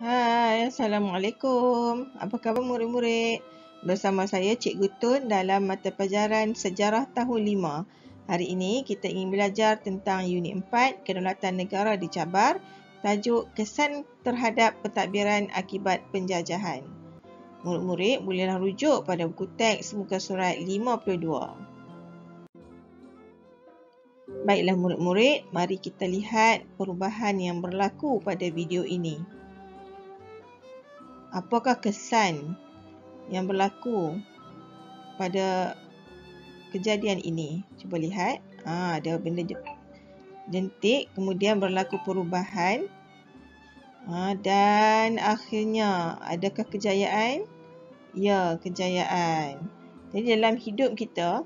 Hai, Assalamualaikum. Apa khabar murid-murid? Bersama saya Cikgu Tun dalam mata pelajaran Sejarah Tahun 5. Hari ini kita ingin belajar tentang Unit 4, Kedaulatan Negara dicabar, tajuk Kesan Terhadap Pentadbiran Akibat Penjajahan. Murid-murid bolehlah rujuk pada buku teks muka surat 52. Baiklah murid-murid, mari kita lihat perubahan yang berlaku pada video ini. Apakah kesan yang berlaku pada kejadian ini? Cuba lihat. Ada benda jentik, kemudian berlaku perubahan. Dan akhirnya, adakah kejayaan? Ya, kejayaan. Jadi dalam hidup kita,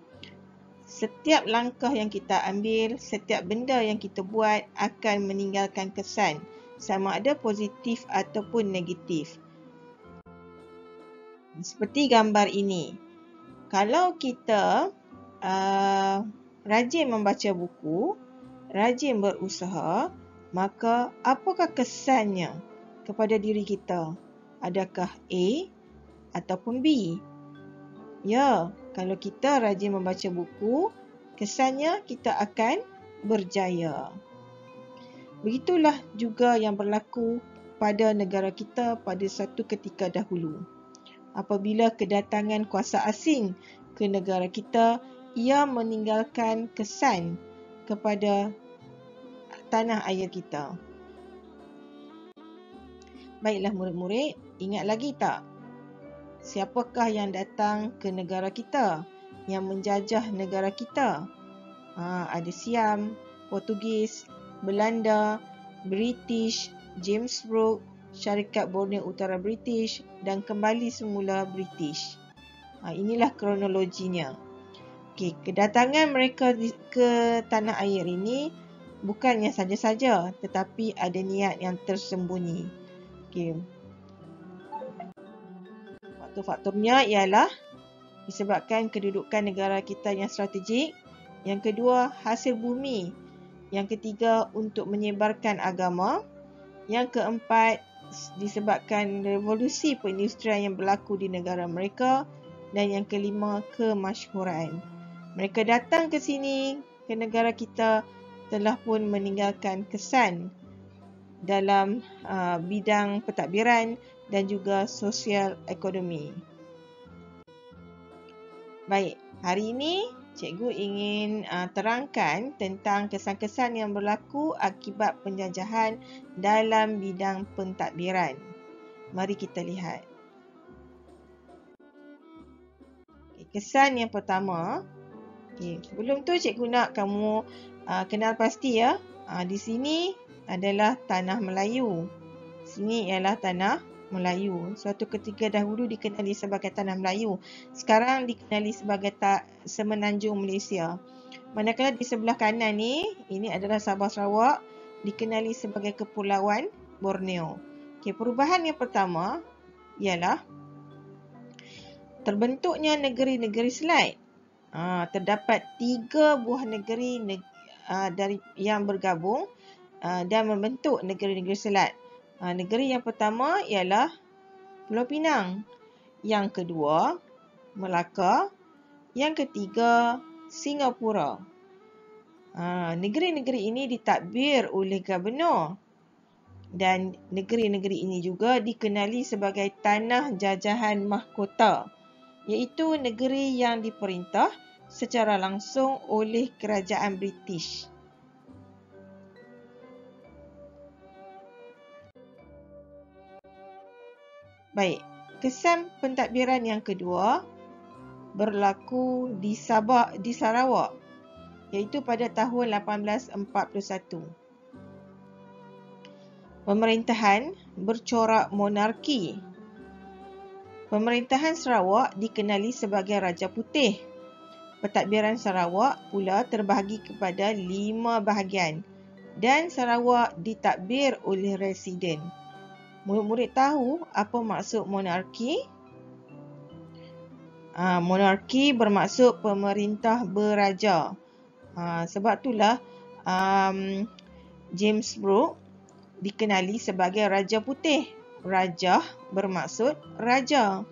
setiap langkah yang kita ambil, setiap benda yang kita buat akan meninggalkan kesan, sama ada positif ataupun negatif. Seperti gambar ini. Kalau kita rajin membaca buku, rajin berusaha, maka apakah kesannya kepada diri kita? Adakah A ataupun B? Ya, kalau kita rajin membaca buku, kesannya kita akan berjaya. Begitulah juga yang berlaku pada negara kita pada suatu ketika dahulu. Apabila kedatangan kuasa asing ke negara kita, ia meninggalkan kesan kepada tanah air kita. Baiklah murid-murid, ingat lagi tak? Siapakah yang datang ke negara kita, yang menjajah negara kita? Ada Siam, Portugis, Belanda, British, James Brooke, Syarikat Borneo Utara British dan kembali semula British. Inilah kronologinya. Kedatangan mereka ke tanah air ini bukannya saja-saja, tetapi ada niat yang tersembunyi. Faktor-faktornya ialah disebabkan kedudukan negara kita yang strategik. Yang kedua, hasil bumi. Yang ketiga, untuk menyebarkan agama. Yang keempat, disebabkan revolusi perindustrian yang berlaku di negara mereka. Dan yang kelima, kemasyhuran. Mereka datang ke sini, ke negara kita, telah pun meninggalkan kesan dalam bidang pentadbiran dan juga sosial ekonomi. Baik, hari ini cikgu ingin terangkan tentang kesan-kesan yang berlaku akibat penjajahan dalam bidang pentadbiran. Mari kita lihat. Kesan yang pertama. Sebelum tu cikgu nak kamu kenal pasti ya. Di sini adalah tanah Melayu. Sini ialah tanah Melayu. Suatu ketika dahulu dikenali sebagai tanah Melayu. Sekarang dikenali sebagai Semenanjung Malaysia. Manakala di sebelah kanan ni, ini adalah Sabah Sarawak, dikenali sebagai Kepulauan Borneo. Perubahan yang pertama ialah terbentuknya negeri-negeri selat. Terdapat 3 buah negeri yang bergabung dan membentuk negeri-negeri selat. Negeri yang pertama ialah Pulau Pinang. Yang kedua, Melaka. Yang ketiga, Singapura. Negeri-negeri ini ditadbir oleh Gubernur. Dan negeri-negeri ini juga dikenali sebagai tanah jajahan mahkota, iaitu negeri yang diperintah secara langsung oleh kerajaan British. Baik, kesan pentadbiran yang kedua berlaku di Sarawak, iaitu pada tahun 1841. Pemerintahan bercorak monarki. Pemerintahan Sarawak dikenali sebagai Raja Putih. Pentadbiran Sarawak pula terbahagi kepada 5 bahagian dan Sarawak ditadbir oleh residen. Murid-murid tahu apa maksud monarki? Monarki bermaksud pemerintah beraja. Sebab itulah James Brooke dikenali sebagai Raja Putih. Rajah bermaksud raja.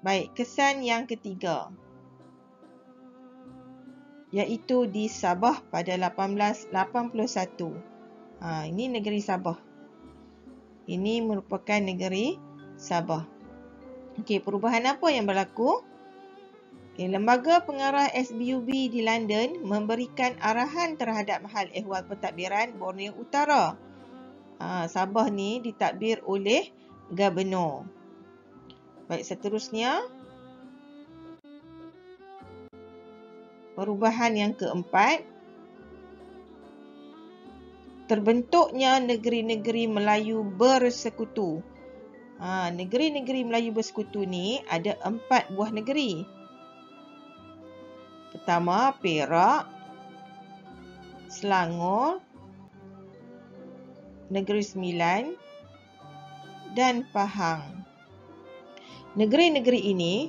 Baik, kesan yang ketiga, iaitu di Sabah pada 1881. Ini negeri Sabah. Ini merupakan negeri Sabah. Okey, perubahan apa yang berlaku? Lembaga pengarah SBUB di London memberikan arahan terhadap hal ehwal pentadbiran Borneo Utara. Sabah ni ditadbir oleh Gubernur. Baik, seterusnya, perubahan yang keempat, terbentuknya negeri-negeri Melayu bersekutu. Negeri-negeri Melayu bersekutu ni ada 4 buah negeri. Pertama, Perak, Selangor, Negeri Sembilan dan Pahang. Negeri-negeri ini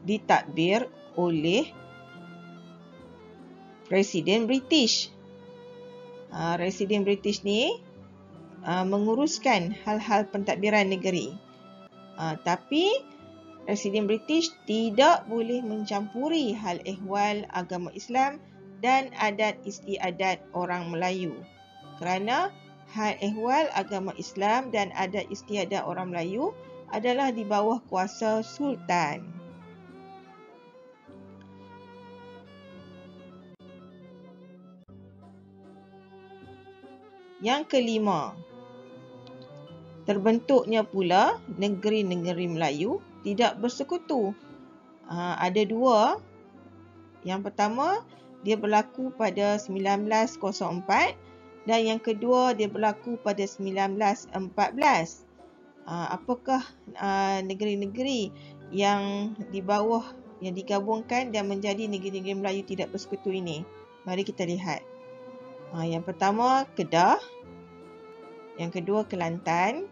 ditadbir oleh Presiden British. Presiden British ni menguruskan hal-hal pentadbiran negeri. Tapi Presiden British tidak boleh mencampuri hal ehwal agama Islam dan adat istiadat orang Melayu. Kerana hal ehwal agama Islam dan adat istiadat orang Melayu adalah di bawah kuasa Sultan. Yang kelima, terbentuknya pula negeri-negeri Melayu tidak bersekutu. Ada 2. Yang pertama, dia berlaku pada 1904 dan yang kedua, dia berlaku pada 1914. Apakah negeri-negeri yang di bawah yang digabungkan dan menjadi negeri-negeri Melayu tidak bersekutu ini? Mari kita lihat. Yang pertama, Kedah. Yang kedua, Kelantan,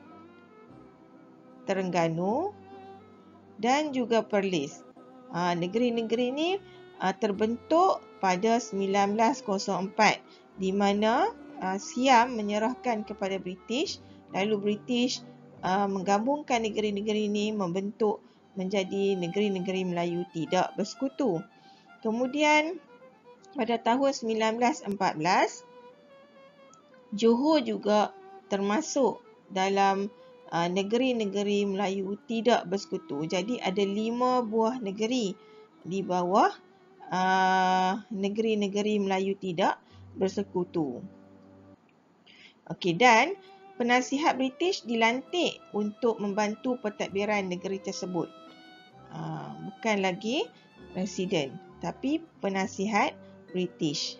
Terengganu dan juga Perlis. Negeri-negeri ini terbentuk pada 1904 di mana Siam menyerahkan kepada British, lalu British menggabungkan negeri-negeri ini membentuk menjadi negeri-negeri Melayu tidak bersekutu. Kemudian pada tahun 1914, Johor juga termasuk dalam negeri-negeri Melayu tidak bersekutu. Jadi ada 5 buah negeri di bawah negeri-negeri Melayu tidak bersekutu. Okey, dan penasihat British dilantik untuk membantu pentadbiran negeri tersebut. Bukan lagi presiden, tapi penasihat British.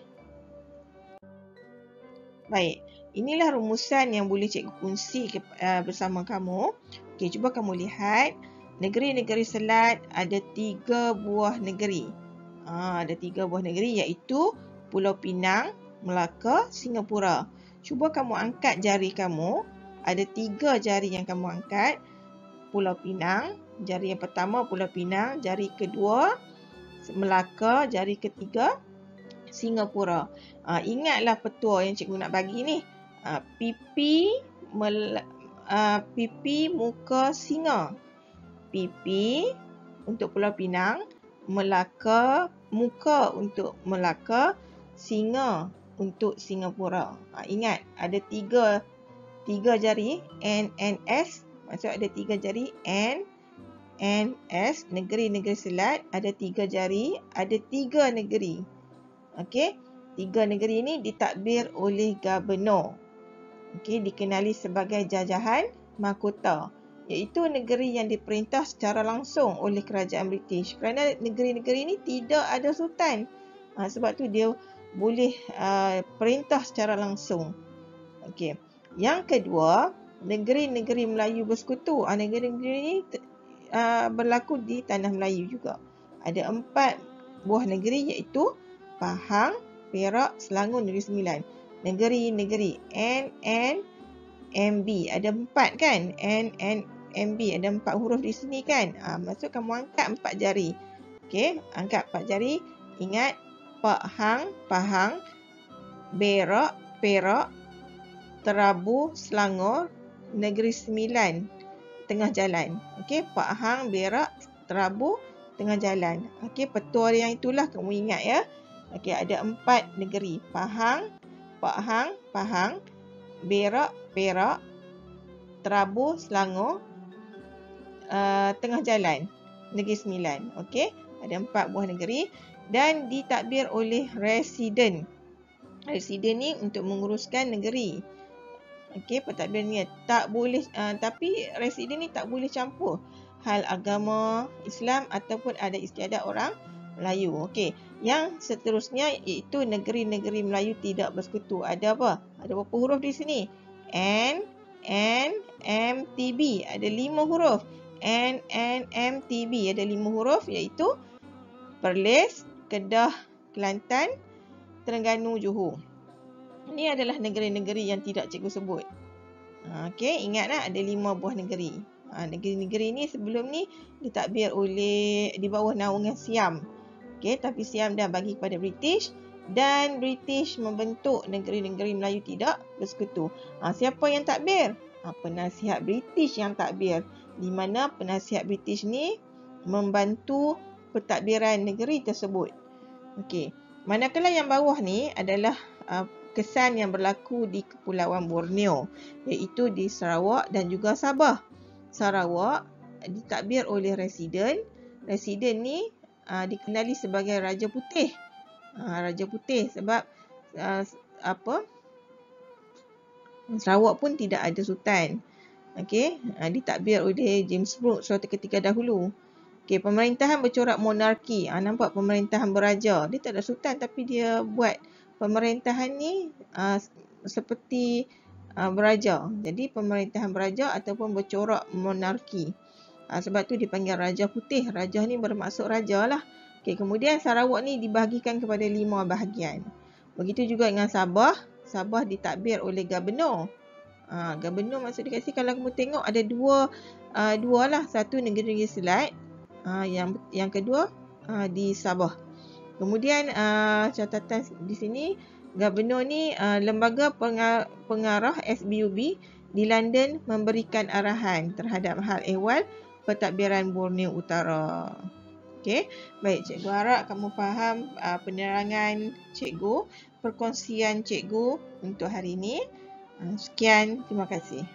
Baik. Inilah rumusan yang boleh cikgu kongsi bersama kamu. Okey, cuba kamu lihat. Negeri-negeri selat ada 3 buah negeri. Ada 3 buah negeri iaitu Pulau Pinang, Melaka, Singapura. Cuba kamu angkat jari kamu. Ada 3 jari yang kamu angkat. Pulau Pinang, jari yang pertama Pulau Pinang, jari kedua Melaka, jari ketiga Singapura. Ingatlah petua yang cikgu nak bagi ni. Pipi muka singa. Pipi untuk Pulau Pinang, Melaka, muka untuk Melaka, singa untuk Singapura. Ingat, ada 3 jari NNS, maksud ada 3 jari NNS, negeri-negeri selat ada 3 jari, ada 3 negeri. Okey, 3 negeri ini ditadbir oleh Gubernur. Okey, dikenali sebagai jajahan mahkota, iaitu negeri yang diperintah secara langsung oleh kerajaan British. Kerana negeri-negeri ini tidak ada sultan. Sebab tu dia boleh perintah secara langsung. Okey. Yang kedua, negeri-negeri Melayu bersekutu. Negeri-negeri ini berlaku di tanah Melayu juga. Ada 4 buah negeri iaitu Pahang, Perak, Selangor, Negeri Sembilan. Negeri-negeri NNMB. Ada 4 kan? NNMB. Ada 4 huruf di sini kan? Maksud kamu angkat 4 jari. Okey, angkat 4 jari. Ingat, Pahang, Perak, Terabu, Selangor, Negeri Sembilan, tengah jalan. Okey, Pahang, Perak, Terabu, tengah jalan. Okey, petua yang itulah kamu ingat ya. Okey, ada 4 negeri. Pahang, Perak, Terabu, Selangor, tengah jalan, Negeri Sembilan. Okey, ada 4 buah negeri dan ditadbir oleh residen. Residen ni untuk menguruskan negeri. Okey, pentadbiran ni tak boleh tapi residen ni tak boleh campur hal agama Islam ataupun adat istiadat orang Melayu. Okey, yang seterusnya iaitu negeri-negeri Melayu tidak bersekutu. Ada apa? Ada berapa huruf di sini? N, M, T, B. Ada 5 huruf. N, M, T, B. Ada 5 huruf iaitu Perlis, Kedah, Kelantan, Terengganu, Johor. Ini adalah negeri-negeri yang tidak cikgu sebut. Okey, ingatlah ada 5 buah negeri. Negeri-negeri ni sebelum ni ditadbir oleh di bawah naungan Siam. Okey, tapi Siam dah bagi kepada British dan British membentuk negeri-negeri Melayu tidak bersekutu. Siapa yang tadbir? Penasihat British yang tadbir. Di mana penasihat British ni membantu pentadbiran negeri tersebut. Okey, manakala yang bawah ni adalah kesan yang berlaku di Kepulauan Borneo, iaitu di Sarawak dan juga Sabah. Sarawak ditadbir oleh residen. Residen ni dikenali sebagai Raja Putih. Raja Putih sebab Sarawak pun tidak ada sultan. Okey, ditadbir oleh James Brooke suatu ketika dahulu. Okey, pemerintahan bercorak monarki. Nampak pemerintahan beraja. Dia tak ada sultan tapi dia buat pemerintahan ni seperti beraja. Jadi pemerintahan beraja ataupun bercorak monarki. Sebab tu dipanggil Raja Putih. Raja ni bermaksud raja lah. Okey, kemudian Sarawak ni dibahagikan kepada 5 bahagian. Begitu juga dengan Sabah. Sabah ditadbir oleh Gubernur. Gubernur maksud dia kat sini kalau kamu tengok ada dua lah. Satu negeri-negeri Selat. Yang kedua di Sabah. Kemudian catatan di sini, Gubernur ni lembaga pengarah SBUB di London memberikan arahan terhadap hal ehwal pentadbiran Borneo Utara. Okey, baik cikgu harap kamu faham penerangan cikgu, perkongsian cikgu untuk hari ini. Sekian, terima kasih.